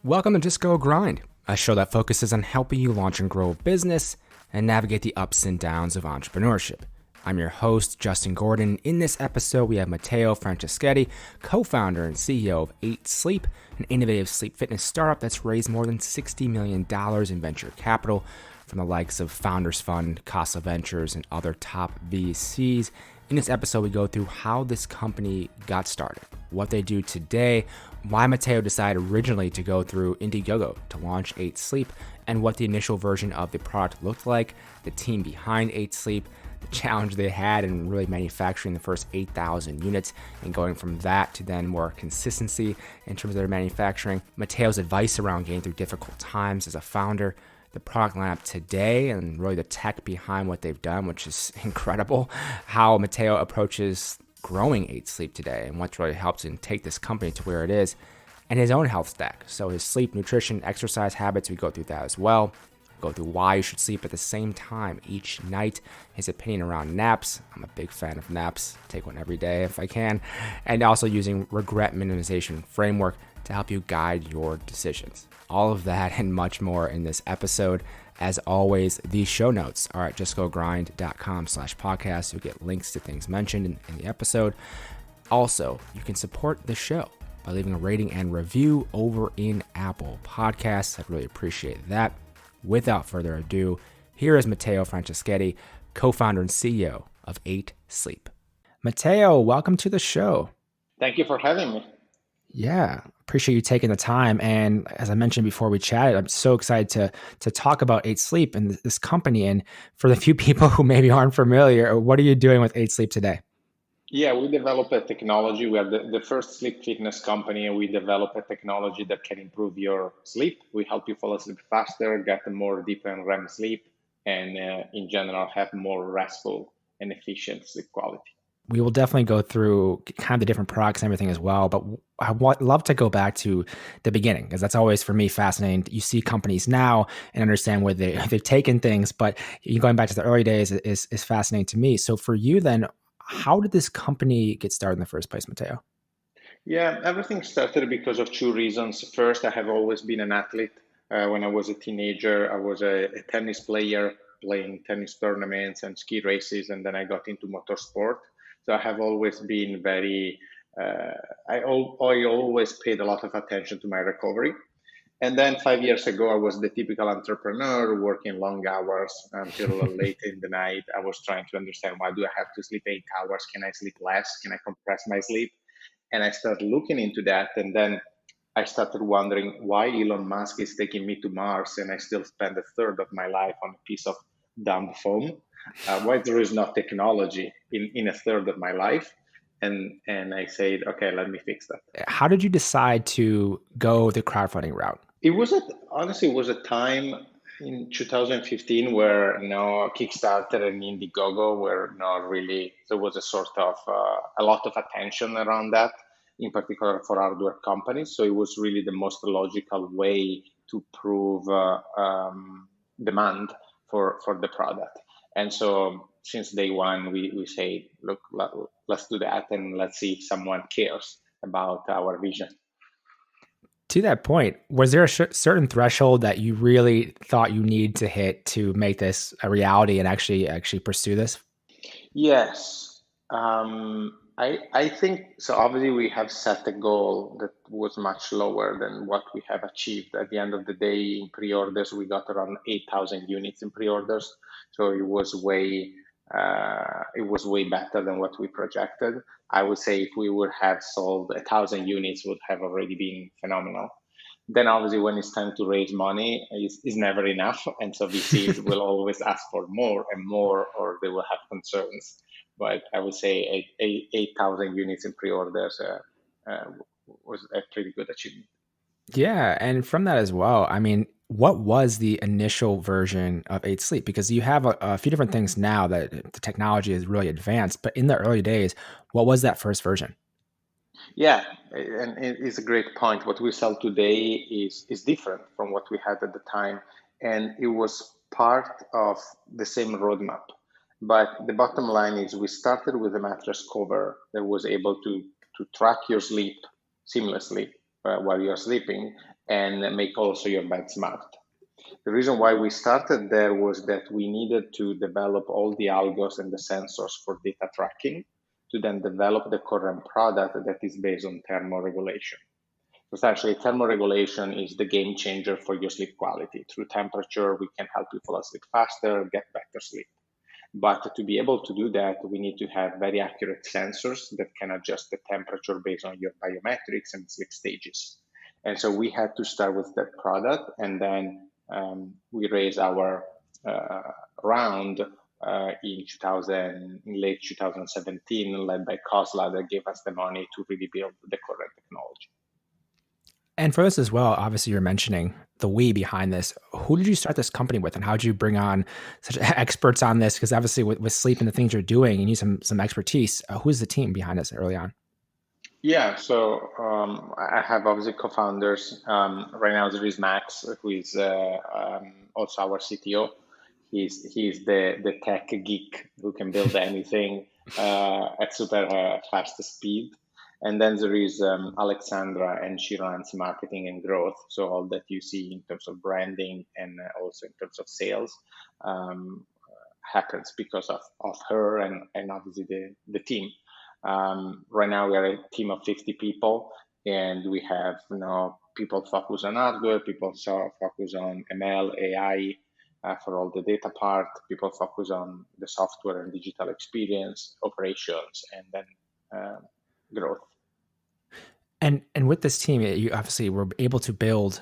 Welcome to Just Go Grind, a show that focuses on helping you launch and grow a business and navigate the ups and downs of entrepreneurship. I'm your host, Justin Gordon. In this episode, we have Matteo Franceschetti, co-founder and CEO of 8 Sleep, an innovative sleep fitness startup that's raised more than $60 million in venture capital from the likes of Founders Fund, Casa Ventures, and other top VCs. In this episode, we go through how this company got started, what they do today, why Matteo decided originally to go through Indiegogo to launch 8 Sleep, and what the initial version of the product looked like, the team behind 8 Sleep, the challenge they had in really manufacturing the first 8,000 units and going from that to then more consistency in terms of their manufacturing, Matteo's advice around getting through difficult times as a founder, the product lineup today, and really the tech behind what they've done, which is incredible, how Matteo approaches growing 8 Sleep today and what's really helped him take this company to where it is, and his own health stack. So his sleep, nutrition, exercise habits, we go through that as well. Go through why you should sleep at the same time each night, his opinion around naps. I'm a big fan of naps, take one every day if I can, and also using regret minimization framework to help you guide your decisions. All of that and much more in this episode. As always, the show notes are at justgogrind.com/podcast. You'll get links to things mentioned in the episode. Also, you can support the show by leaving a rating and review over in Apple Podcasts. I'd really appreciate that. Without further ado, here is Matteo Franceschetti, co-founder and CEO of 8 Sleep. Matteo, welcome to the show. Thank you for having me. Yeah, appreciate you taking the time. And as I mentioned before we chatted, I'm so excited to talk about 8 Sleep and this company. And for the few people who maybe aren't familiar, what are you doing with 8 Sleep today? Yeah, we develop a technology. We are the first sleep fitness company, and we develop a technology that can improve your sleep. We help you fall asleep faster, get a more deep and REM sleep, and in general, have more restful and efficient sleep quality. We will definitely go through kind of the different products and everything as well, but I would love to go back to the beginning because that's always for me fascinating. You see companies now and understand where they've taken things, but going back to the early days is fascinating to me. So for you then, how did this company get started in the first place, Matteo? Yeah, everything started because of 2 reasons. First, I have always been an athlete. When I was a teenager, I was a tennis player playing tennis tournaments and ski races, and then I got into motorsport. So I have always been I always paid a lot of attention to my recovery. And then 5 years ago, I was the typical entrepreneur working long hours until late in the night. I was trying to understand, why do I have to sleep 8 hours? Can I sleep less? Can I compress my sleep? And I started looking into that. And then I started wondering why Elon Musk is taking me to Mars and I still spend a third of my life on a piece of dumb phone. Why there is no technology in a third of my life. And I said, okay, let me fix that. How did you decide to go the crowdfunding route? Honestly, it was a time in 2015 where Kickstarter and Indiegogo were not really, there was a sort of a lot of attention around that, in particular for hardware companies. So it was really the most logical way to prove demand for the product. And so since day one, we say, look, let's do that and let's see if someone cares about our vision. To that point, was there a certain threshold that you really thought you needed to hit to make this a reality and actually pursue this? Yes. I think so. Obviously, we have set a goal that was much lower than what we have achieved. At the end of the day, in pre-orders, we got around 8,000 units in pre-orders. So it was way better than what we projected. I would say if we would have sold 1,000 units, would have already been phenomenal. Then obviously when it's time to raise money, is never enough. And so VCs will always ask for more and more, or they will have concerns. But I would say 8,000 units in pre-orders was a pretty good achievement. Yeah. And from that as well, I mean, what was the initial version of 8 Sleep? Because you have a few different things now that the technology is really advanced, but in the early days, what was that first version? Yeah, and it's a great point. What we sell today is different from what we had at the time, and it was part of the same roadmap. But the bottom line is we started with a mattress cover that was able to track your sleep seamlessly while you're sleeping, and make also your bed smart. The reason why we started there was that we needed to develop all the algos and the sensors for data tracking to then develop the current product that is based on thermoregulation. Essentially, thermoregulation is the game changer for your sleep quality. Through temperature, we can help you fall asleep faster, get better sleep. But to be able to do that, we need to have very accurate sensors that can adjust the temperature based on your biometrics and sleep stages. And so we had to start with that product, and then we raised our round in late 2017, led by Khosla, that gave us the money to really build the correct technology. And for this as well, obviously you're mentioning the we behind this. Who did you start this company with, and how did you bring on such experts on this? Because obviously with sleep and the things you're doing, you need some expertise. Who's the team behind this early on? Yeah, so I have obviously co-founders. Right now there is Max, who is also our CTO. He's the tech geek who can build anything at super fast speed. And then there is Alexandra, and she runs marketing and growth. So all that you see in terms of branding and also in terms of sales happens because of her and obviously the team. Right now we are a team of 50 people, and we have people focus on hardware, people focus on ML, AI for all the data part, people focus on the software and digital experience, operations, and then growth. And with this team, you obviously were able to build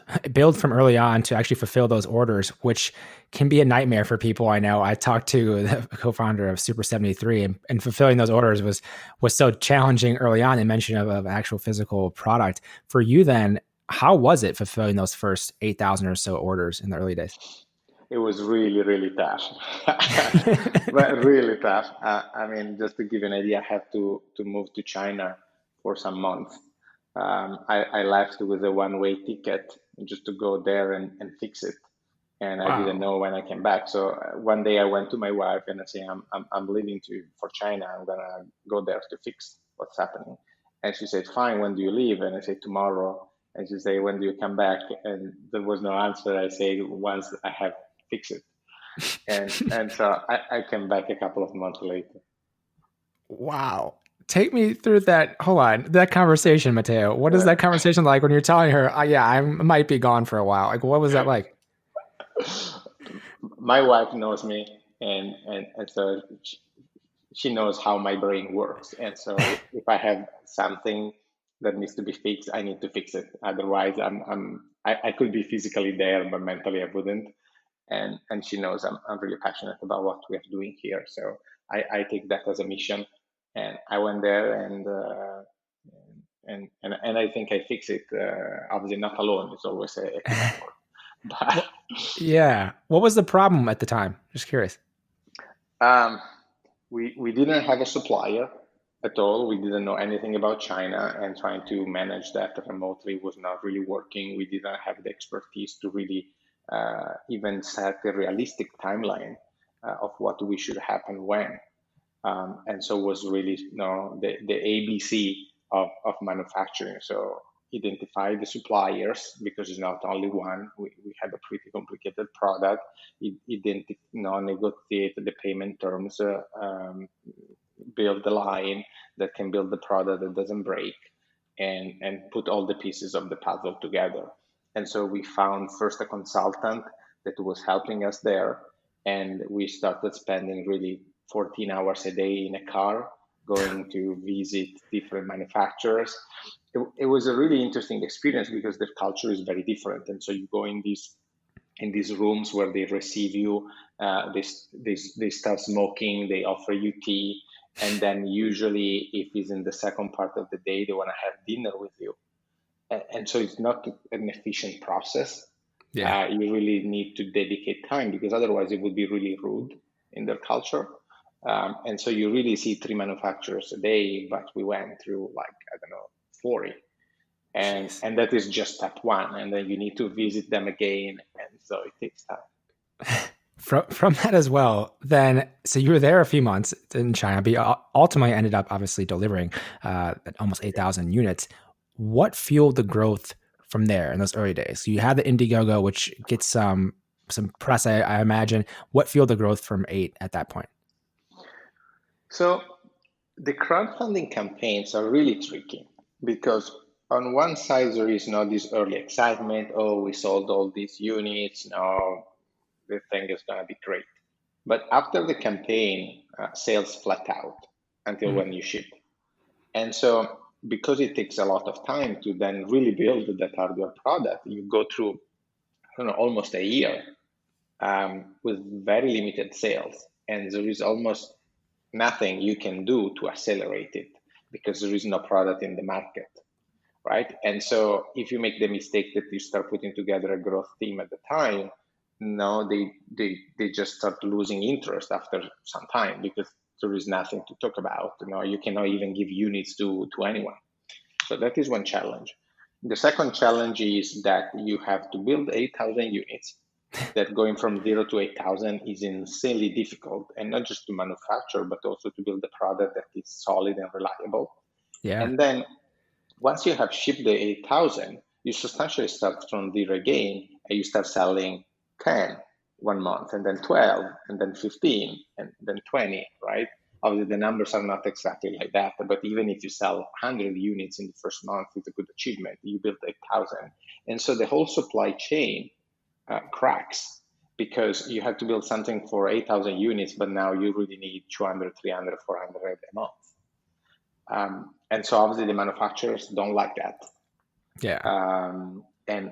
from early on to actually fulfill those orders, which can be a nightmare for people. I know I talked to the co-founder of Super 73, and fulfilling those orders was so challenging early on. They mentioned of actual physical product. For you then, how was it fulfilling those first 8,000 or so orders in the early days? It was really, really tough, but really tough. I mean, just to give you an idea, I had to move to China for some months. I left with a one-way ticket just to go there and fix it, and I didn't know when I came back. So one day I went to my wife and I say, I'm leaving for China. I'm gonna go there to fix what's happening. And she said, fine. When do you leave? And I said, tomorrow. And she said, when do you come back? And there was no answer. I say, once I have fixed it. And so I came back a couple of months later. Wow. Take me through that. Hold on, that conversation, Matteo. What is that conversation like when you're telling her, yeah, I might be gone for a while? Like, what was that like? My wife knows me, and so she knows how my brain works. And so if I have something that needs to be fixed, I need to fix it. Otherwise, I could be physically there, but mentally I wouldn't. And she knows I'm really passionate about what we are doing here. So I take that as a mission. And I went there, and I think I fixed it. Obviously, not alone. It's always a team effort. But yeah, what was the problem at the time? Just curious. We didn't have a supplier at all. We didn't know anything about China, and trying to manage that remotely was not really working. We didn't have the expertise to really even set a realistic timeline of what we should happen when. And so it was really the ABC of manufacturing. So identify the suppliers, because it's not only one. We had a pretty complicated product. Negotiate the payment terms, build the line that can build the product that doesn't break, and put all the pieces of the puzzle together. And so we found first a consultant that was helping us there, and we started spending really 14 hours a day in a car going to visit different manufacturers. It was a really interesting experience because their culture is very different. And so you go in these rooms where they receive you, they start smoking, they offer you tea, and then usually if it's in the second part of the day, they want to have dinner with you. And so it's not an efficient process. Yeah. You really need to dedicate time, because otherwise it would be really rude in their culture. And so you really see 3 manufacturers a day, but we went through 40. And that is just step 1. And then you need to visit them again. And so it takes time. From that as well, then, so you were there a few months in China, but you ultimately ended up obviously delivering almost 8,000 units. What fueled the growth from there in those early days? So you had the Indiegogo, which gets some press, I imagine. What fueled the growth from 8 at that point? So the crowdfunding campaigns are really tricky because on one side there is this early excitement. Oh, we sold all these units. Now the thing is going to be great. But after the campaign, sales flat out until when you ship. And so because it takes a lot of time to then really build that hardware product, you go through almost a year with very limited sales. And there is almost nothing you can do to accelerate it because there is no product in the market, right? And so if you make the mistake that you start putting together a growth team at the time, they just start losing interest after some time because there is nothing to talk about. You cannot even give units to anyone. So that is one challenge. The second challenge is that you have to build 8,000 units. That going from 0 to 8,000 is insanely difficult, and not just to manufacture, but also to build a product that is solid and reliable. Yeah. And then once you have shipped the 8,000, you substantially start from 0 again, and you start selling 10 one month, and then 12, and then 15, and then 20, right? Obviously, the numbers are not exactly like that, but even if you sell 100 units in the first month, it's a good achievement. You built 8,000. And so the whole supply chain cracks because you have to build something for 8,000 units, but now you really need 200, 300, 400 a month. And so obviously the manufacturers don't like that. Yeah. And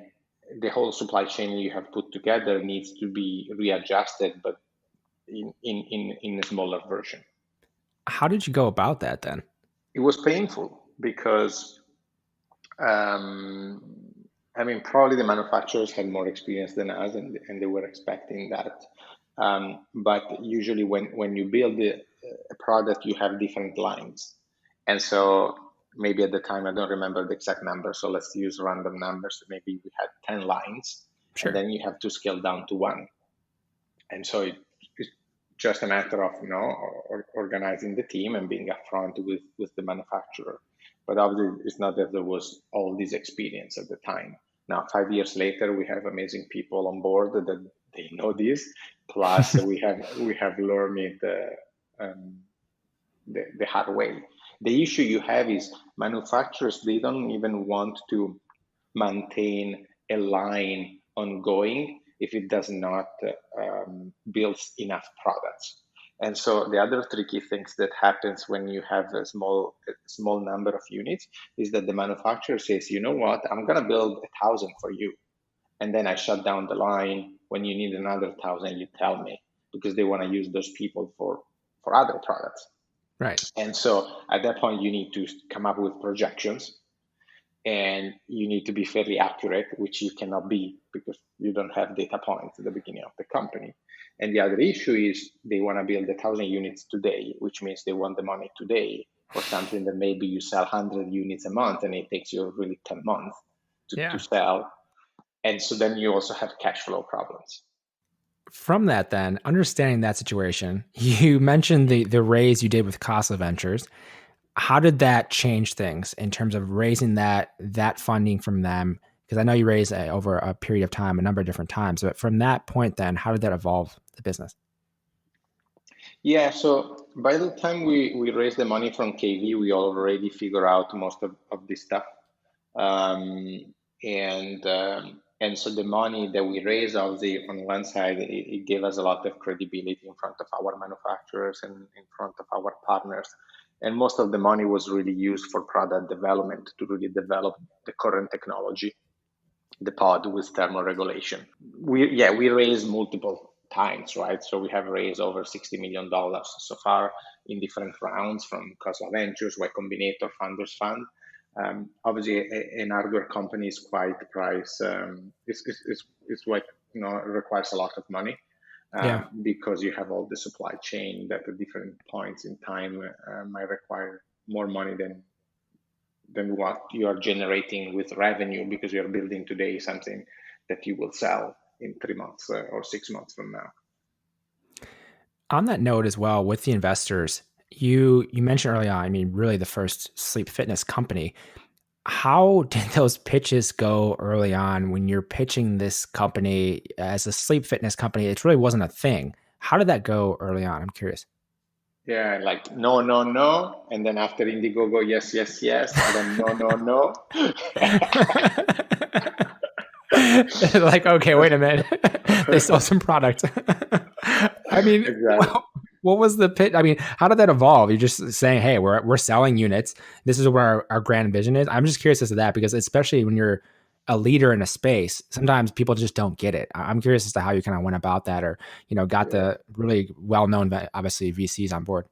the whole supply chain you have put together needs to be readjusted, but in a smaller version. How did you go about that then? It was painful because probably the manufacturers had more experience than us, and they were expecting that. But usually, when you build a product, you have different lines, and so maybe at the time I don't remember the exact number. So let's use random numbers. Maybe we had 10 lines, Sure. and then you have to scale down to 1. And so it's just a matter of organizing the team and being upfront with the manufacturer. But obviously, it's not that there was all this experience at the time. Now, 5 years later, we have amazing people on board that they know this. Plus, we have learned it the hard way. The issue you have is manufacturers, they don't even want to maintain a line ongoing if it does not build enough products. And so the other tricky things that happens when you have a small number of units is that the manufacturer says, you know what, I'm going to build 1,000 for you. And then I shut down the line. When you need another 1,000, you tell me, because they want to use those people for other products. Right. And so at that point, you need to come up with projections, and you need to be fairly accurate, which you cannot be because you don't have data points at the beginning of the company. And the other issue is they want to build 1,000 units today, which means they want the money today for something that maybe you sell 100 units a month and it takes you really 10 months to sell. And so then you also have cash flow problems. From that then, understanding that situation, you mentioned the raise you did with Casa Ventures. How did that change things in terms of raising that funding from them? Because I know you raised over a period of time, a number of different times. But from that point then, how did that evolve the business? Yeah, so by the time we raised the money from KV, we already figured out most of this stuff. And so the money that we raised, obviously, on one side, it gave us a lot of credibility in front of our manufacturers and in front of our partners. And most of the money was really used for product development to really develop the current technology, the pod with thermal regulation. We raised multiple times, right? So we have raised over $60 million so far in different rounds from Casa Ventures, Y Combinator, Founders Fund. Obviously, an hardware company is quite price. It's what requires a lot of money because you have all the supply chain that at different points in time might require more money than what you are generating with revenue because you are building today something that you will sell in 3 months or 6 months from now. On that note as well, with the investors, you mentioned early on, really the first sleep fitness company. How did those pitches go early on when you're pitching this company as a sleep fitness company? It really wasn't a thing. How did that go early on? I'm curious. Yeah, like no, no, no, and then after Indiegogo, yes, yes, yes, and then no, no, no. Like, okay, wait a minute. They sell some product. I mean, Exactly. what was the pitch? I mean, how did that evolve? You're just saying, hey, we're selling units. This is where our grand vision is. I'm just curious as to that because especially when you're a leader in a space, sometimes people just don't get it. I'm curious as to how you kind of went about that or, got Yeah. the really well-known, obviously VCs on board.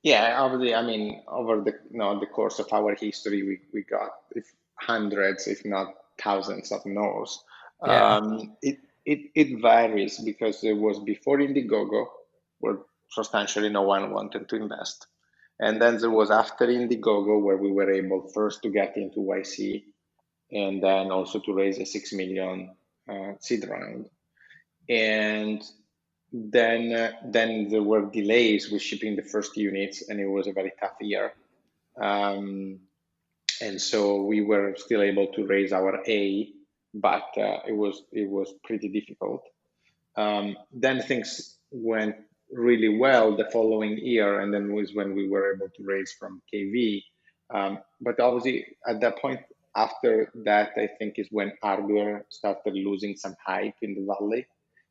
Yeah, obviously, I mean, over the course of our history, we got if hundreds, if not thousands of no's. Yeah. It varies because it was before Indiegogo, where substantially no one wanted to invest. And then there was after Indiegogo, where we were able first to get into YC and then also to raise a 6 million seed round. And then there were delays with shipping the first units, and it was a very tough year. Um, and so we were still able to raise our A, but it was pretty difficult. Then things went really well the following year, and then was when we were able to raise from KV. But obviously, at that point, after that, I think is when hardware started losing some hype in the valley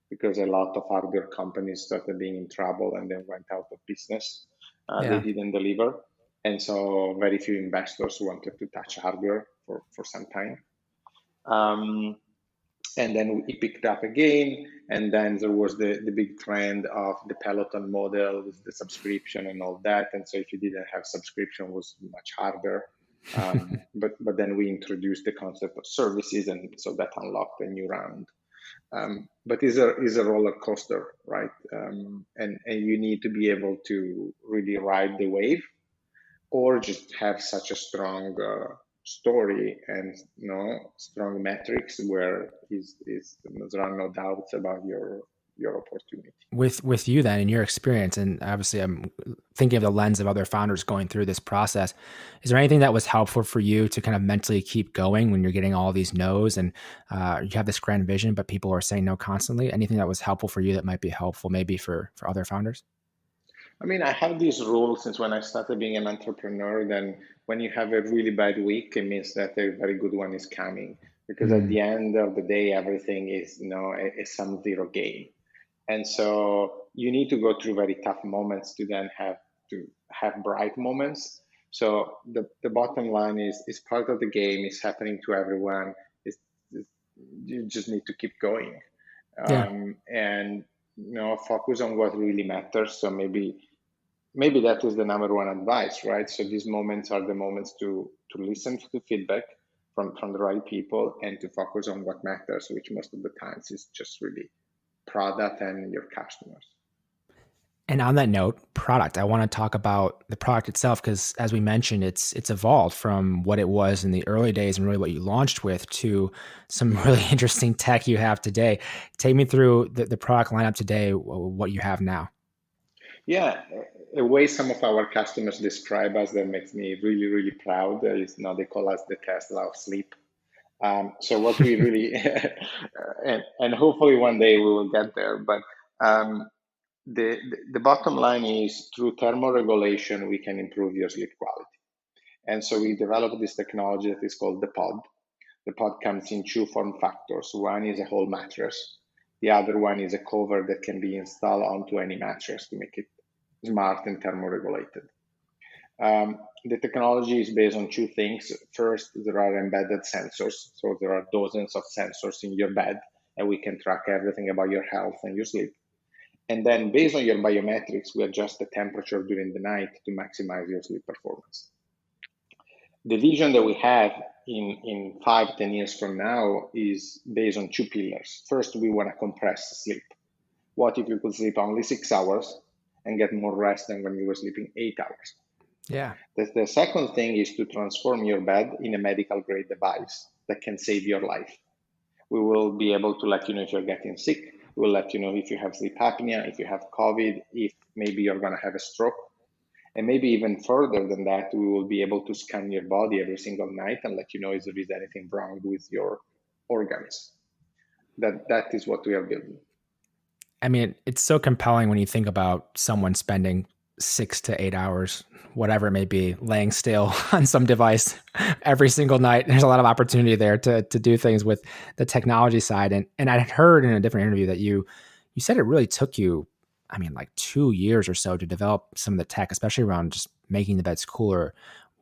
because a lot of hardware companies started being in trouble and then went out of business. They Yeah. didn't deliver. And so very few investors wanted to touch hardware for some time. Um, and then it picked up again. And then there was the big trend of the Peloton model with the subscription and all that. And so if you didn't have subscription, it was much harder. But then we introduced the concept of services, and so that unlocked a new round. But is a roller coaster, right? And you need to be able to really ride the wave, or just have such a strong story and strong metrics where there are no doubts about your opportunity. With you then in your experience, and obviously I'm thinking of the lens of other founders going through this process, is there anything that was helpful for you to kind of mentally keep going when you're getting all these no's and you have this grand vision but people are saying no constantly? Anything that was helpful for you that might be helpful maybe for other founders? I mean, I have this rule since when I started being an entrepreneur. Then when you have a really bad week, it means that a very good one is coming. Because at Mm, the end of the day, everything is a sum zero game. And so you need to go through very tough moments to have bright moments. So the bottom line is part of the game, is happening to everyone. Is you just need to keep going, yeah. and focus on what really matters. So maybe that is the number one advice, right? So these moments are the moments to listen to feedback from the right people and to focus on what matters, which most of the times is just really product and your customers. And on that note, product, I want to talk about the product itself because as we mentioned, it's evolved from what it was in the early days and really what you launched with to some really interesting tech you have today. Take me through the product lineup today, what you have now. Yeah, a way some of our customers describe us that makes me really, really proud is now they call us the Tesla of sleep. So what we really, and hopefully one day we will get there, but um, the bottom line is through thermoregulation, we can improve your sleep quality. And so we developed this technology that is called the pod. The pod comes in two form factors. One is a whole mattress. The other one is a cover that can be installed onto any mattress to make it smart and thermoregulated. The technology is based on two things. First, there are embedded sensors. So there are dozens of sensors in your bed, and we can track everything about your health and your sleep. And then based on your biometrics, we adjust the temperature during the night to maximize your sleep performance. The vision that we have in 5, 10 years from now is based on two pillars. First, we want to compress sleep. What if you could sleep only 6 hours and get more rest than when you were sleeping 8 hours? Yeah. The second thing is to transform your bed in a medical grade device that can save your life. We will be able to let you know if you're getting sick. We'll let you know if you have sleep apnea, if you have COVID, if maybe you're going to have a stroke. And maybe even further than that, we will be able to scan your body every single night and let you know if there is anything wrong with your organs. That is what we are building. I mean, it's so compelling when you think about someone spending 6 to 8 hours, whatever it may be, laying still on some device every single night. There's a lot of opportunity there to do things with the technology side. And I had heard in a different interview that you said it really took you, I mean, like 2 years or so to develop some of the tech, especially around just making the beds cooler.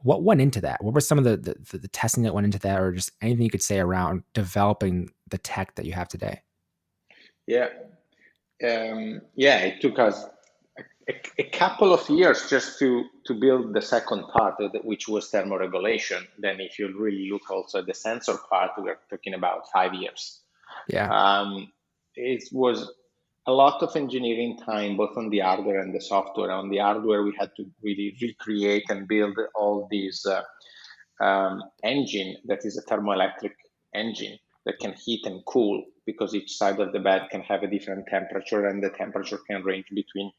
What went into that? What was some of the testing that went into that, or just anything you could say around developing the tech that you have today? Yeah. Yeah, it took us a couple of years just to build the second part, which was thermoregulation. Then, if you really look also at the sensor part, we're talking about 5 years. Yeah. It was a lot of engineering time, both on the hardware and the software. On the hardware, we had to really recreate and build all these engine that is a thermoelectric engine that can heat and cool, because each side of the bed can have a different temperature, and the temperature can range between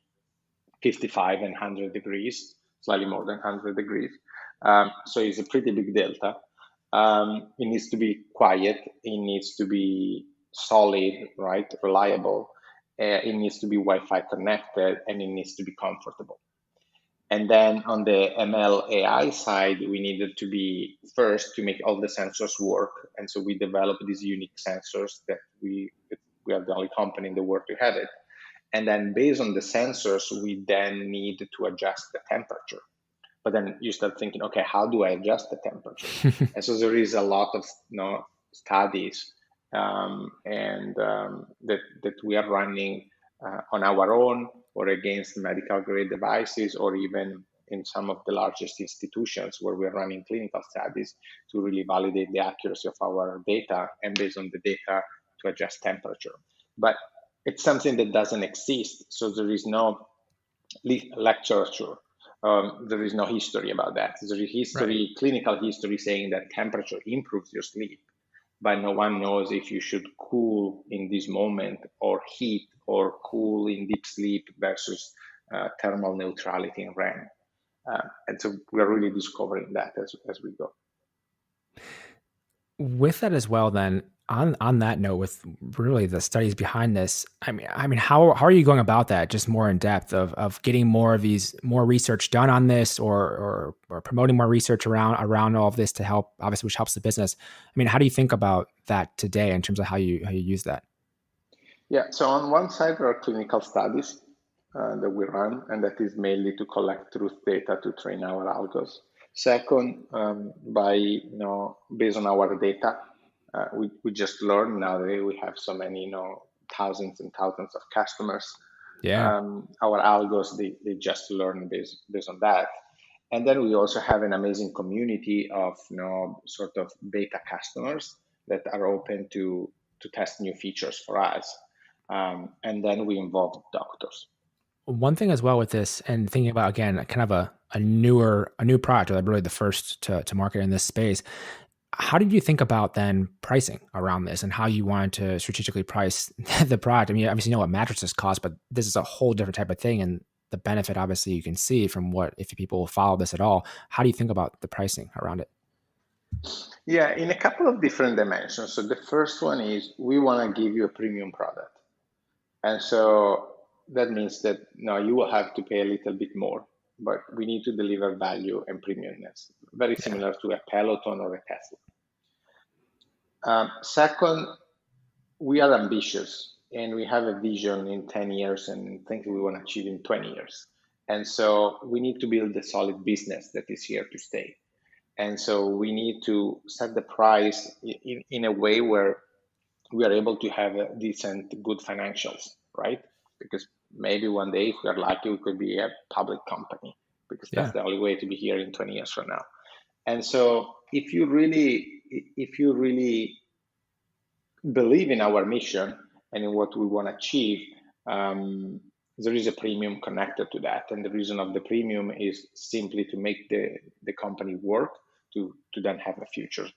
55 and 100 degrees, slightly more than 100 degrees. So it's a pretty big delta. It needs to be quiet. It needs to be solid, right? Reliable. It needs to be Wi-Fi connected, and it needs to be comfortable. And then on the ML AI side, we needed to be first to make all the sensors work. And so we developed these unique sensors that we are the only company in the world to have it. And then based on the sensors, we then need to adjust the temperature. But then you start thinking, okay, how do I adjust the temperature? And so there is a lot of studies that we are running on our own, or against medical grade devices, or even in some of the largest institutions where we're running clinical studies to really validate the accuracy of our data, and based on the data to adjust temperature. But it's something that doesn't exist, so there is no literature. There is no history about that. There is history, right, clinical history, saying that temperature improves your sleep, but no one knows if you should cool in this moment, or heat, or cool in deep sleep versus thermal neutrality in REM. And so we're really discovering that as we go. With that as well, then on that note, with really the studies behind this, I mean, how are you going about that? Just more in depth of getting more research done on this, or promoting more research around all of this to help, obviously, which helps the business. I mean, how do you think about that today in terms of how you use that? Yeah. So on one side, there are clinical studies that we run, and that is mainly to collect truth data to train our algos. Second, based on our data, we just learn nowadays we have so many, thousands and thousands of customers. Yeah. Our algos, they just learn based on that. And then we also have an amazing community of, sort of beta customers that are open to test new features for us. And then we involve doctors. One thing as well with this, and thinking about, again, kind of a new product, or really the first to market in this space, how did you think about then pricing around this, and how you wanted to strategically price the product? I mean, obviously you know what mattresses cost, but this is a whole different type of thing, and the benefit obviously you can see from what, if people will follow this at all. How do you think about the pricing around it? Yeah, in a couple of different dimensions. So the first one is, we want to give you a premium product. And so that means that you will have to pay a little bit more, but we need to deliver value and premiumness, very similar to a Peloton or a Tesla. Second, we are ambitious, and we have a vision in 10 years and things we want to achieve in 20 years. And so we need to build a solid business that is here to stay. And so we need to set the price in a way where we are able to have a decent, good financials, right? Because maybe one day, if we are lucky, we could be a public company, because that's the only way to be here in 20 years from now. And so if you really believe in our mission and in what we want to achieve, there is a premium connected to that. And the reason of the premium is simply to make the company work, to then have a future.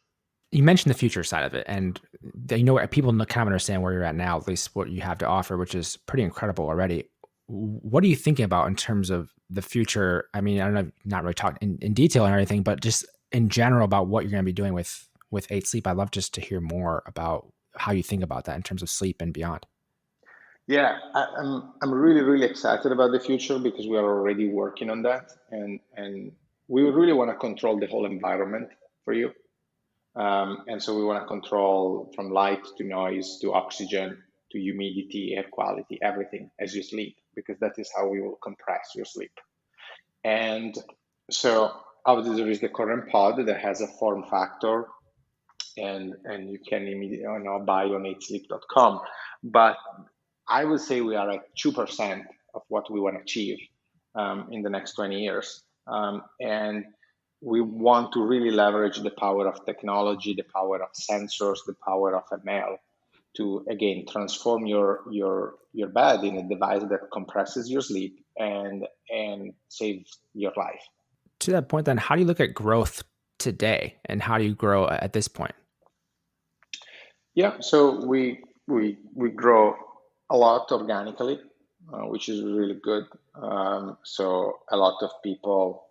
You mentioned the future side of it, and people kind of understand where you're at now, at least what you have to offer, which is pretty incredible already. what are you thinking about in terms of the future? I mean, I don't know, not really talking in detail and everything, but just in general about what you're going to be doing with 8 Sleep. I'd love just to hear more about how you think about that in terms of sleep and beyond. Yeah, I'm really really excited about the future because we are already working on that, and we really want to control the whole environment for you. And so we want to control from light to noise to oxygen to humidity, air quality, everything as you sleep, because that is how we will compress your sleep. And so obviously there is the current pod that has a form factor, and you can immediately buy on 8sleep.com. But I would say we are at 2% of what we want to achieve in the next 20 years. And we want to really leverage the power of technology, the power of sensors, the power of ML to again transform your bed in a device that compresses your sleep and saves your life. To that point, then, how do you look at growth today, and how do you grow at this point? Yeah, so we grow a lot organically, which is really good. So a lot of people,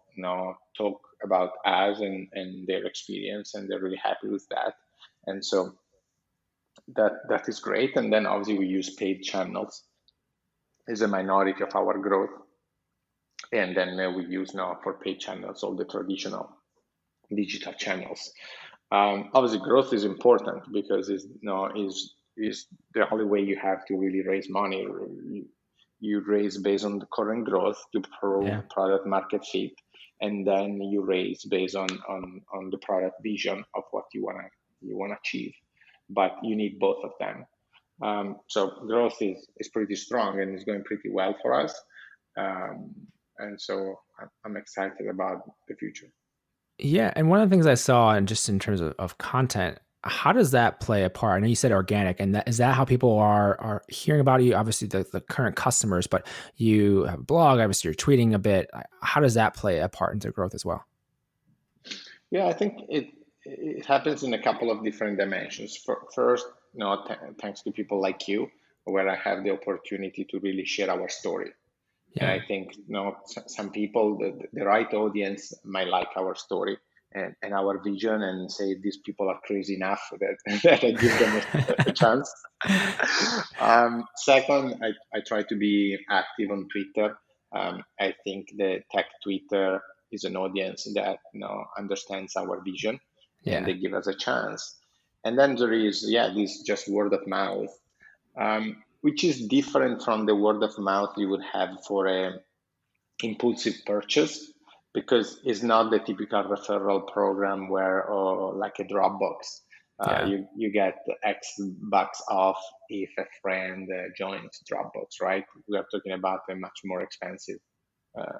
talk about us and their experience, and they're really happy with that. And so that is great. And then obviously we use paid channels as a minority of our growth. And then we use now for paid channels all the traditional digital channels. Obviously, growth is important because is the only way you have to really raise money. You raise based on the current growth to Yeah. prove product market fit, and then you raise based on the product vision of what you wanna achieve. But you need both of them. So growth is pretty strong and is going pretty well for us. Um, and so I'm excited about the future. Yeah, and one of the things I saw, and just in terms of content, how does that play a part? I know you said organic, and that is that how people are hearing about you? Obviously, the current customers, but you have a blog. Obviously, you're tweeting a bit. How does that play a part into growth as well? Yeah, I think it happens in a couple of different dimensions. First, thanks to people like you, where I have the opportunity to really share our story. And I Yeah, think, some people, the right audience might like our story and our vision and say these people are crazy enough that, that I give them a chance. Second, I try to be active on Twitter. I think the tech Twitter is an audience that understands our vision and yeah, they give us a chance. And then there is, this just word of mouth, which is different from the word of mouth you would have for a impulsive purchase because it's not the typical referral program where, like a Dropbox, yeah, you get X bucks off if a friend joins Dropbox, right? We are talking about a much more expensive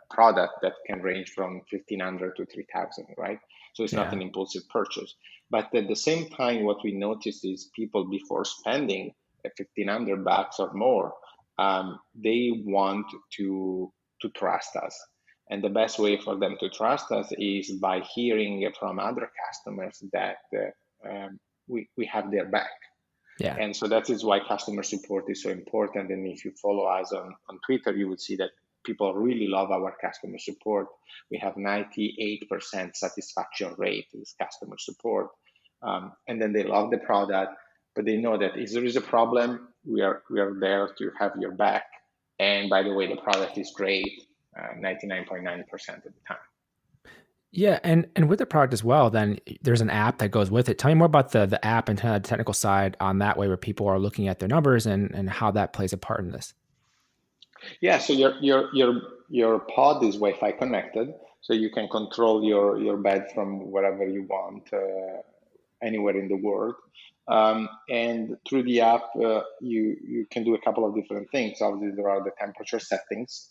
product that can range from 1,500 to 3,000, right? So it's not yeah, an impulsive purchase. But at the same time, what we noticed is people before spending 1,500 bucks or more, they want to trust us. And the best way for them to trust us is by hearing from other customers that we have their back. yeah, And so that is why customer support is so important. And if you follow us on Twitter, you would see that people really love our customer support. We have 98% satisfaction rate with customer support. And then they love the product, but they know that if there is a problem, we are there to have your back. And by the way, the product is great 99.9% of the time. yeah. And with the product as well, then there's an app that goes with it. Tell me more about the app and kind of the technical side on that way, where people are looking at their numbers and how that plays a part in this. Yeah, so your pod is Wi-Fi connected, so you can control your bed from wherever you want, anywhere in the world. And through the app, you can do a couple of different things. Obviously, there are the temperature settings,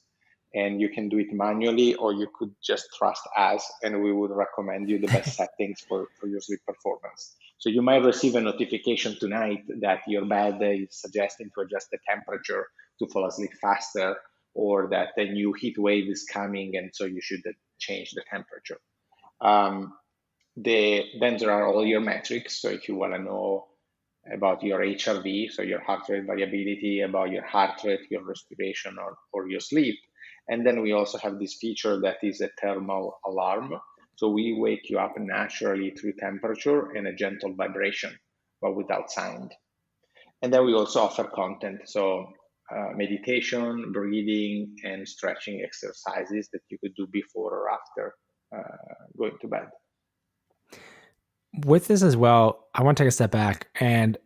and you can do it manually, or you could just trust us, and we would recommend you the best settings for your sleep performance. So you might receive a notification tonight that your bed is suggesting to adjust the temperature to fall asleep faster, or that a new heat wave is coming, and so you should change the temperature. Um, then there are all your metrics. So if you want to know about your HRV, so your heart rate variability, about your heart rate, your respiration, or your sleep. And then we also have this feature that is a thermal alarm. So we wake you up naturally through temperature and a gentle vibration, but without sound. And then we also offer content. So meditation, breathing, and stretching exercises that you could do before or after going to bed. With this as well, I want to take a step back, and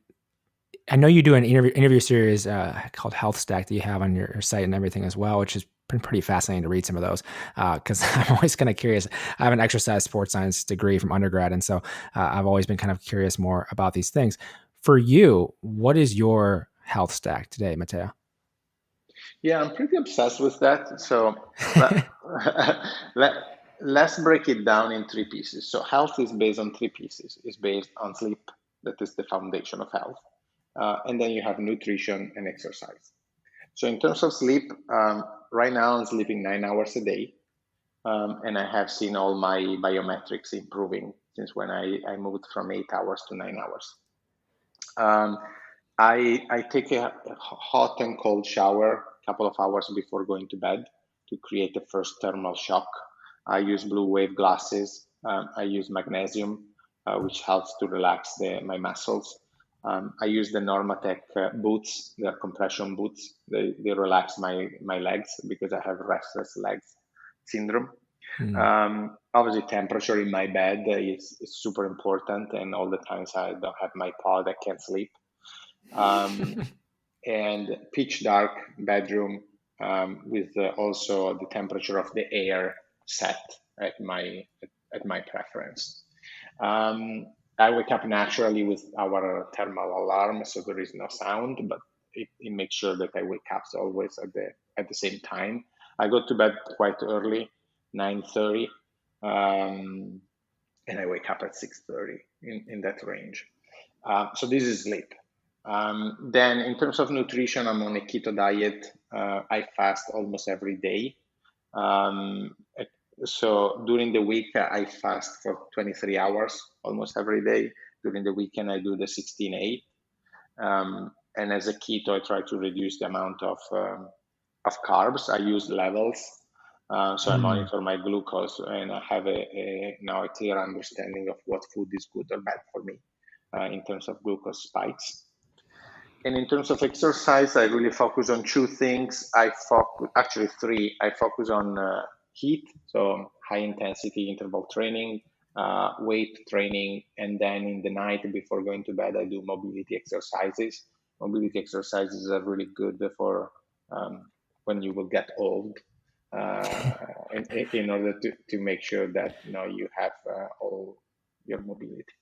I know you do an interview series called Health Stack that you have on your site and everything as well, which has been pretty fascinating to read some of those because I'm always kind of curious. I have an exercise sports science degree from undergrad, and so I've always been kind of curious more about these things. For you, what is your health stack today, Matteo? Yeah, I'm pretty obsessed with that. So let, let's break it down in three pieces. So health is based on three pieces. It's based on sleep, that is the foundation of health. And then you have nutrition and exercise. So in terms of sleep, right now I'm sleeping 9 hours a day. And I have seen all my biometrics improving since when I moved from 8 hours to 9 hours. Um, I take a hot and cold shower a couple of hours before going to bed to create the first thermal shock. I use blue wave glasses. I use magnesium, which helps to relax my muscles. I use the Normatec boots, they're compression boots. They relax my legs because I have restless legs syndrome. Obviously, temperature in my bed is super important, and all the times I don't have my pod, I can't sleep. Um, and pitch dark bedroom with also the temperature of the air set at my preference. Um, I wake up naturally with our thermal alarm, so there is no sound, but it makes sure that I wake up always at the same time. I go to bed quite early, 9:30, um, and I wake up at 6:30 in that range. So this is sleep. Then in terms of nutrition, I'm on a keto diet. I fast almost every day. Um, so during the week, I fast for 23 hours almost every day. During the weekend, I do the 16/8. And as a keto, I try to reduce the amount of carbs. I use levels. So I monitor my glucose and I have now a clear understanding of what food is good or bad for me in terms of glucose spikes. And in terms of exercise, I really focus on two things. Actually three. I focus on heat, so high intensity interval training, weight training, and then in the night before going to bed, I do mobility exercises. Mobility exercises are really good for when you will get old, in order to make sure that you have all your mobility.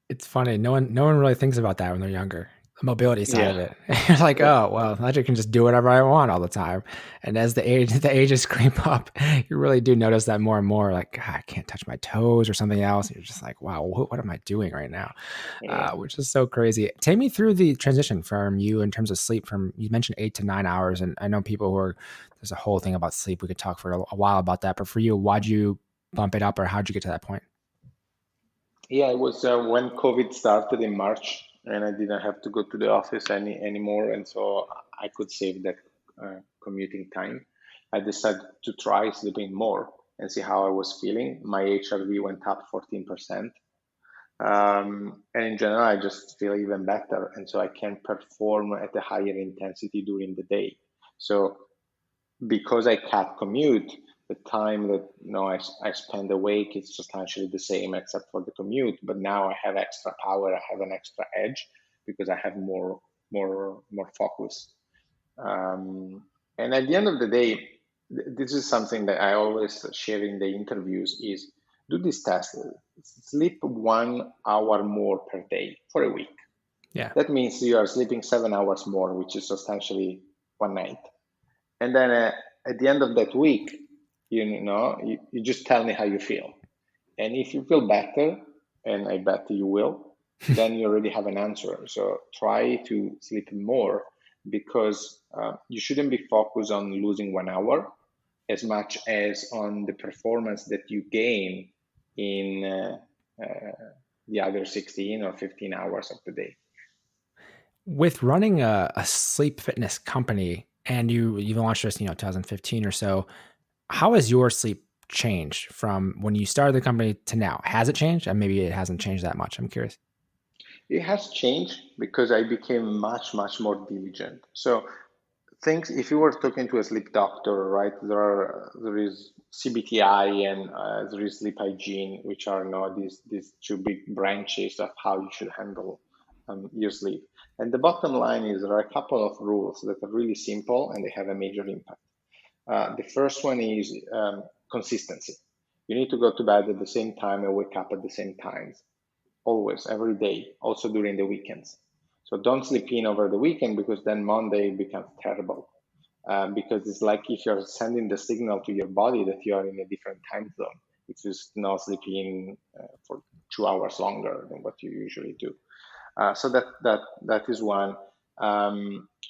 It's funny. No one really thinks about that when they're younger. The mobility side of Yeah, it. You're like, yeah, oh well, I can just do whatever I want all the time. And as the ages creep up, you really do notice that more and more. Like, God, I can't touch my toes or something else. And you're just like, wow, what am I doing right now? yeah. Which is so crazy. Take me through the transition from you in terms of sleep. From you mentioned 8 to 9 hours, and I know people who are there's a whole thing about sleep. We could talk for a while about that. But for you, why'd you bump it up, or how'd you get to that point? Yeah, it was when COVID started in March, and I didn't have to go to the office anymore, and so I could save that commuting time. I decided to try sleeping more and see how I was feeling. My HRV went up 14%, and in general, I just feel even better, and so I can perform at a higher intensity during the day. So because I cut commute, the time that I spend awake is substantially the same except for the commute. But now I have extra power, I have an extra edge because I have more focus. Um, and at the end of the day, this is something that I always share in the interviews: is do this test, sleep 1 hour more per day for a week. Yeah. That means you are sleeping 7 hours more, which is substantially one night. And then at the end of that week, you just tell me how you feel. And if you feel better, and I bet you will, then you already have an answer. So try to sleep more because you shouldn't be focused on losing 1 hour as much as on the performance that you gain in the other 16 or 15 hours of the day. With running a sleep fitness company and you launched this, 2015 or so, how has your sleep changed from when you started the company to now? Has it changed? And maybe it hasn't changed that much. I'm curious. It has changed because I became much, much more diligent. So things, if you were talking to a sleep doctor, right, there is CBTI and there is sleep hygiene, which are now these two big branches of how you should handle your sleep. And the bottom line is there are a couple of rules that are really simple and they have a major impact. The first one is consistency. You need to go to bed at the same time and wake up at the same times, always, every day, also during the weekends. So don't sleep in over the weekend because then Monday becomes terrible. Because it's like if you're sending the signal to your body that you are in a different time zone. If you not sleeping for 2 hours longer than what you usually do. So that is one.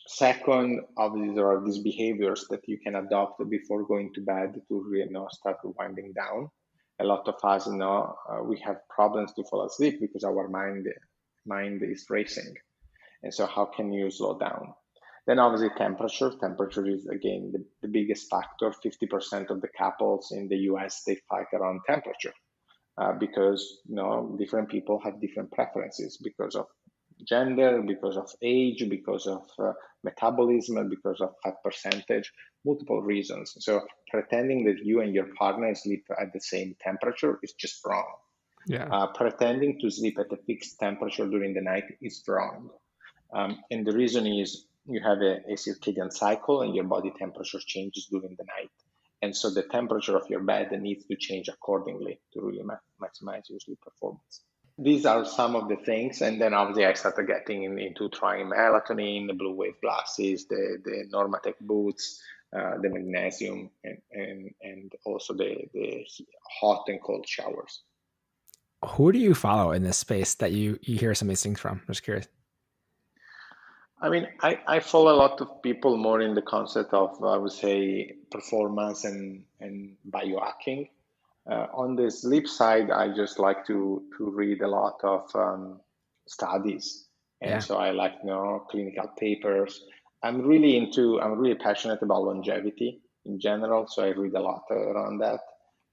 Second, obviously, there are these behaviors that you can adopt before going to bed to really start winding down. A lot of us we have problems to fall asleep because our mind is racing, and so how can you slow down? Then obviously temperature. Temperature is again the biggest factor. 50% of the couples in the US they fight around temperature because different people have different preferences because of gender, because of age, because of metabolism, because of fat percentage, multiple reasons. So pretending that you and your partner sleep at the same temperature is just wrong. Yeah. Pretending to sleep at a fixed temperature during the night is wrong. And the reason is you have a circadian cycle and your body temperature changes during the night. And so the temperature of your bed needs to change accordingly to really maximize your sleep performance. These are some of the things. And then obviously I started getting into trying melatonin, the blue wave glasses, the Normatec boots, the magnesium, and also the hot and cold showers. Who do you follow in this space that you hear some of these things from? I'm just curious. I mean, I follow a lot of people more in the concept of, I would say, performance and biohacking. On the sleep side, I just like to read a lot of studies, and Yeah. so I like clinical papers. I'm really passionate about longevity in general, so I read a lot around that,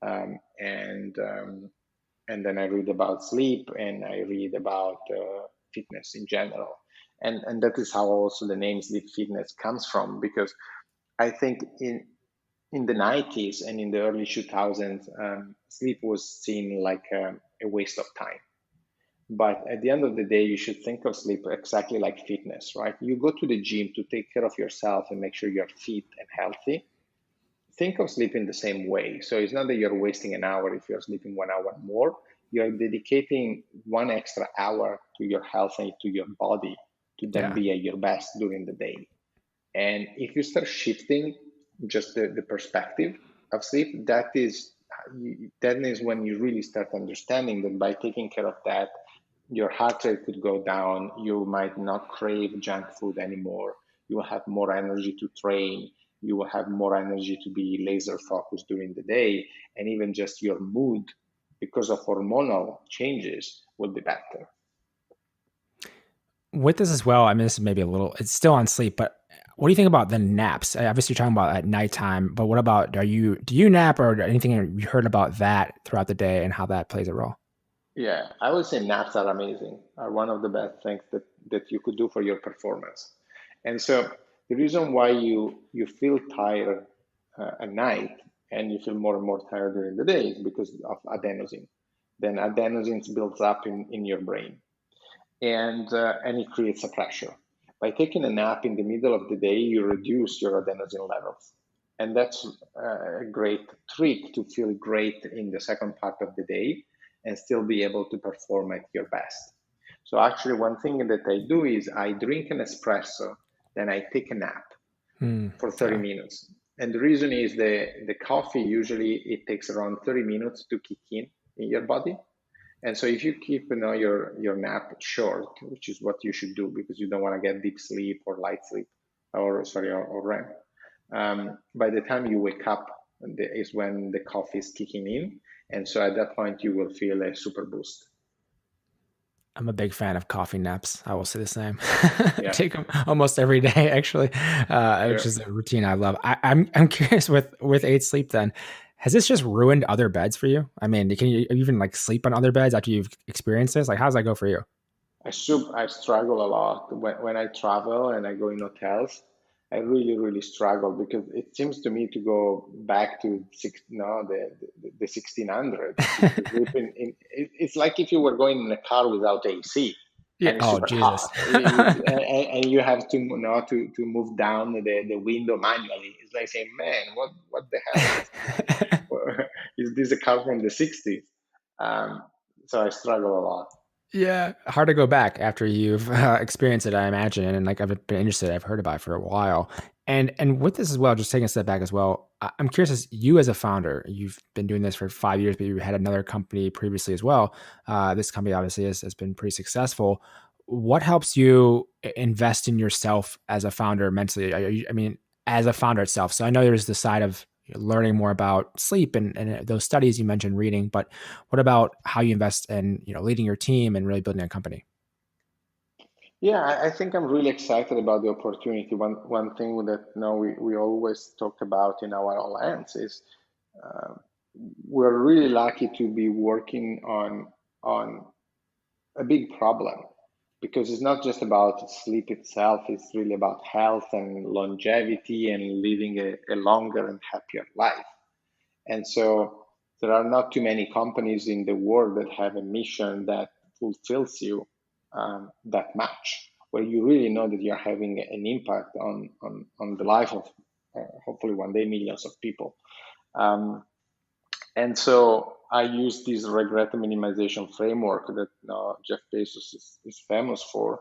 um, and um, and then I read about sleep and I read about fitness in general, and that is how also the name sleep fitness comes from because I think in the 90s and in the early 2000s, sleep was seen like a waste of time. But at the end of the day, you should think of sleep exactly like fitness, right? You go to the gym to take care of yourself and make sure you're fit and healthy. Think of sleep in the same way. So it's not that you're wasting an hour if you're sleeping 1 hour more. You're dedicating 1 extra hour to your health and to your body to then Yeah. be at your best during the day. And if you start shifting just the perspective of sleep, that is when you really start understanding that by taking care of that, your heart rate could go down. You might not crave junk food anymore. You will have more energy to train. You will have more energy to be laser focused during the day. And even just your mood, because of hormonal changes, will be better. With this as well, I mean, this is maybe it's still on sleep, but what do you think about the naps? Obviously, you're talking about at nighttime, but what about, do you nap or anything you heard about that throughout the day and how that plays a role? Yeah, I would say naps are amazing, are one of the best things that you could do for your performance. And so the reason why you feel tired at night and you feel more and more tired during the day is because of adenosine. Then adenosine builds up in your brain and it creates a pressure. By taking a nap in the middle of the day, you reduce your adenosine levels. And that's a great trick to feel great in the second part of the day and still be able to perform at your best. So actually, one thing that I do is I drink an espresso, then I take a nap for 30 Yeah. minutes. And the reason is the coffee usually it takes around 30 minutes to kick in your body. And so if you keep your nap short, which is what you should do because you don't want to get deep sleep or light sleep or REM, by the time you wake up is when the coffee is kicking in. And so at that point you will feel a super boost. I'm a big fan of coffee naps. I will say the same. I Yeah, take them almost every day, actually, which sure. is a routine I love. I'm curious with eight sleep. Then, has this just ruined other beds for you? I mean, can you even like sleep on other beds after you've experienced this? Like, how does that go for you? I struggle a lot when I travel and I go in hotels. I really struggle because it seems to me to go back to six, no, the 1600s to sleep it's like if you were going in a car without AC Yeah. and it's Oh, super Jesus. hot. And you have to, you know, to move down the window manually. It's like saying, man, what the hell is this a car from the 60s? Um, so I struggle a lot. Yeah, hard to go back after you've experienced it, I imagine. And like I've been interested, I've heard about it for a while. And with this as well, just taking a step back as well, I'm curious as you as a founder, you've been doing this for 5 years, but you had another company previously as well. This company obviously has been pretty successful. What helps you invest in yourself as a founder mentally? I mean, as a founder itself. So I know there's the side of learning more about sleep and those studies you mentioned reading, but what about how you invest in, leading your team and really building a company? Yeah, I think I'm really excited about the opportunity. One thing that we always talk about in our alliance is uh, we're really lucky to be working on a big problem because it's not just about sleep itself, it's really about health and longevity and living a longer and happier life. And so there are not too many companies in the world that have a mission that fulfills you that much, where you really know that you're having an impact on the life of hopefully one day millions of people. Um, and so I use this regret minimization framework that Jeff Bezos is famous for.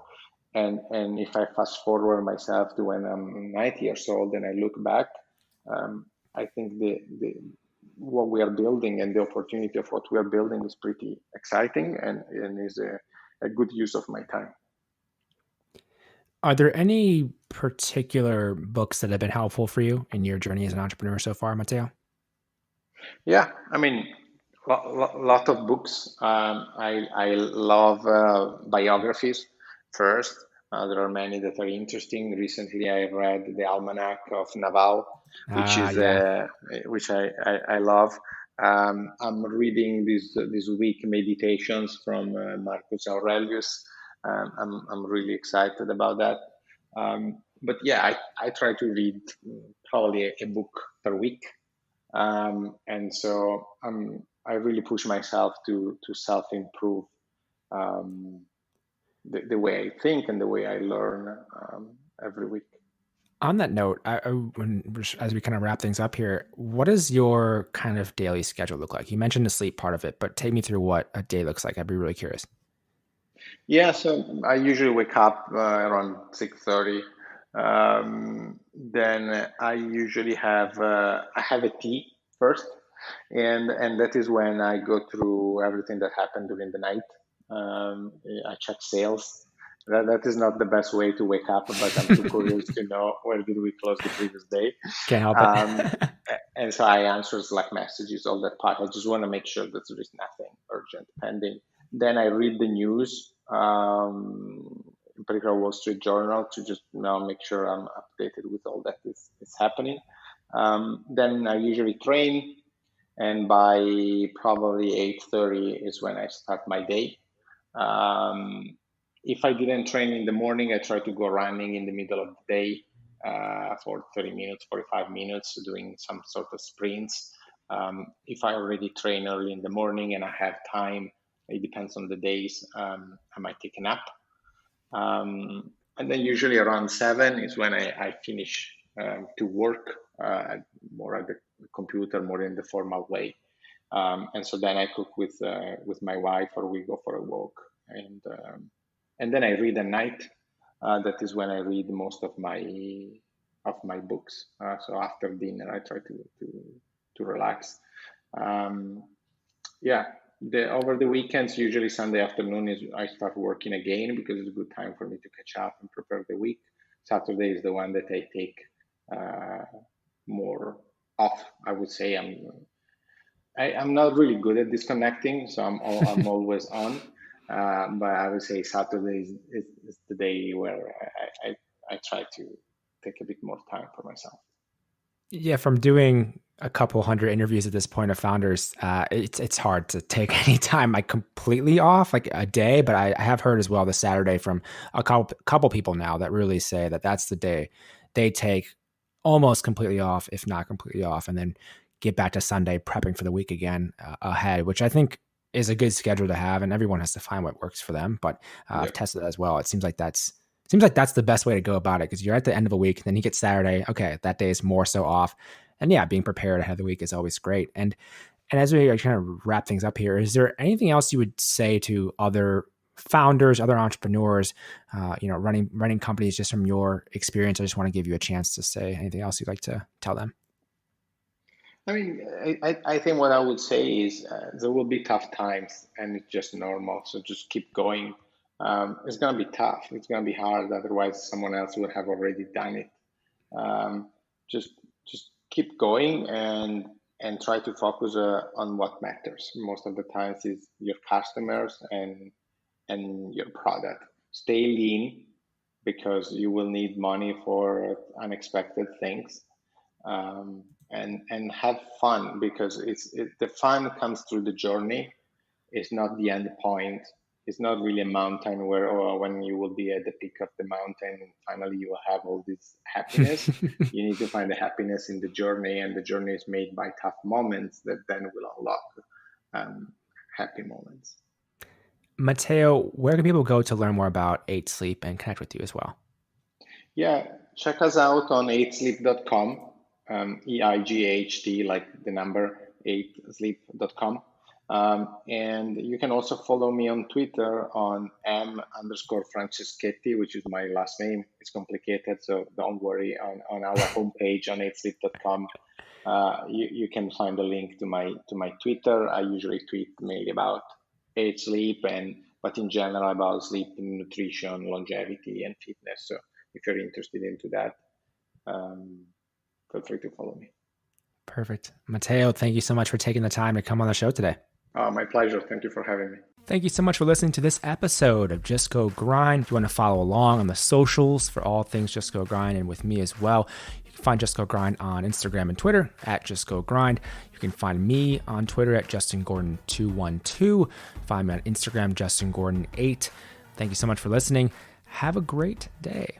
And if I fast forward myself to when I'm 90 years old and I look back, I think the what we are building and the opportunity of what we are building is pretty exciting and is a good use of my time. Are there any particular books that have been helpful for you in your journey as an entrepreneur so far, Matteo? Yeah, I mean, lot of books. I love biographies first. There are many that are interesting. Recently, I read the Almanac of Naval, which Ah, is yeah. which I love. I'm reading this week meditations from Marcus Aurelius. I'm really excited about that. But yeah, I try to read probably a book per week, and so I really push myself to self improve um, the way I think and the way I learn every week. On that note, as we kind of wrap things up here, what does your kind of daily schedule look like? You mentioned the sleep part of it, but take me through what a day looks like. I'd be really curious. Yeah, so I usually wake up around 6:30. Then I usually have a tea first, and that is when I go through everything that happened during the night. I check sales. That is not the best way to wake up, but I'm too curious to know where did we close the previous day. Can't help it. And so I answer Slack messages, all that part. I just want to make sure that there is nothing urgent pending. Then I read the news, in particular Wall Street Journal, to just make sure I'm updated with all that is happening. Then I usually train, and by probably 8:30 is when I start my day. Um, if I didn't train in the morning, I try to go running in the middle of the day for 30 minutes, 45 minutes, doing some sort of sprints. If I already train early in the morning and I have time, it depends on the days, I might take a nap. And then usually around 7 is when I finish to work more at the computer, more in the formal way. And so then I cook with my wife, or we go for a walk, and then I read at night. That is when I read most of my books. So after dinner, I try to relax. Um, yeah, the over the weekends, usually Sunday afternoon is I start working again because it's a good time for me to catch up and prepare the week. Saturday is the one that I take uh, more off. I would say I'm not really good at disconnecting, so I'm always on. But I would say Saturday is the day where I try to take a bit more time for myself. Yeah, from doing a couple hundred interviews at this point of founders, it's hard to take any time like completely off, like a day. But I have heard as well the Saturday from a couple people now that really say that that's the day they take almost completely off, if not completely off, and then get back to Sunday prepping for the week again ahead, which I think is a good schedule to have. And everyone has to find what works for them. But I've tested it as well. It seems like that's the best way to go about it, because you're at the end of a week, then you get Saturday. Okay, that day is more so off. And yeah, being prepared ahead of the week is always great. And as we kind of wrap things up here, is there anything else you would say to other founders, other entrepreneurs, running companies, just from your experience? I just want to give you a chance to say anything else you'd like to tell them. I mean, I think what I would say is there will be tough times, and it's just normal. So just keep going. It's going to be tough. It's going to be hard. Otherwise, someone else would have already done it. Just keep going and try to focus on what matters. Most of the times is your customers and your product. Stay lean, because you will need money for unexpected things. And have fun, because the fun comes through the journey. It's not the end point. It's not really a mountain where, or when you will be at the peak of the mountain and finally you will have all this happiness. You need to find the happiness in the journey, and the journey is made by tough moments that then will unlock happy moments. Matteo, where can people go to learn more about 8 Sleep and connect with you as well? Yeah, check us out on 8sleep.com, EIGHT, like the number 8sleep.com. And you can also follow me on Twitter on m_Franceschetti, which is my last name. It's complicated, so don't worry. On our homepage on 8sleep.com, you can find a link to my Twitter. I usually tweet mainly about 8 Sleep, but in general about sleep, nutrition, longevity, and fitness. So if you're interested into that, feel free to follow me. Perfect. Matteo, thank you so much for taking the time to come on the show today. My pleasure. Thank you for having me. Thank you so much for listening to this episode of Just Go Grind. If you want to follow along on the socials for all things Just Go Grind and with me as well, you can find Just Go Grind on Instagram and Twitter at Just Go Grind. You can find me on Twitter at JustinGordon212. Find me on Instagram, JustinGordon8. Thank you so much for listening. Have a great day.